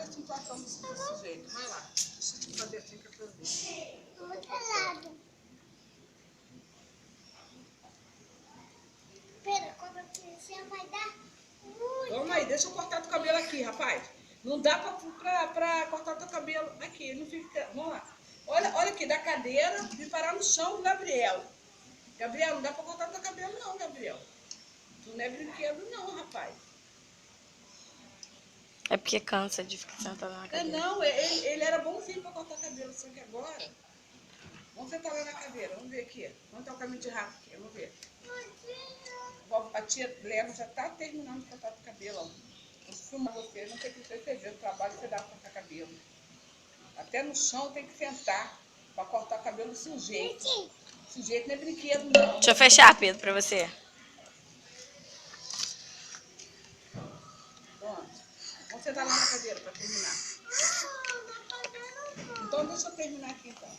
a situação desse jeito. Vai lá. Deixa eu fazer assim que eu ver. Do outro lado. Pera, quando eu crescer vai dar muito. Vamos aí, deixa eu cortar teu cabelo aqui, rapaz. Não dá pra cortar teu cabelo aqui, não fica. Vamos lá. Olha aqui, da cadeira e parar no chão do Gabriel. Gabriel, não dá pra cortar teu cabelo não, Gabriel. Tu não é brinquedo não, rapaz. É porque cansa de ficar sentada na cadeira. Não, ele era bonzinho pra cortar cabelo, só que agora... Vamos sentar lá na cadeira, vamos ver aqui. Vamos dar o caminho de rato aqui, vamos ver. A tia Leva já tá terminando de cortar o cabelo, ó. Vou filmar você, não sei o que você vê o trabalho que você dá pra cortar cabelo. Até no chão tem que sentar pra cortar o cabelo do sujeito. Sujeito não é brinquedo, não. Deixa eu fechar, Pedro, pra você. Pronto. Vamos sentar lá na cadeira pra terminar. Então deixa eu terminar aqui, então.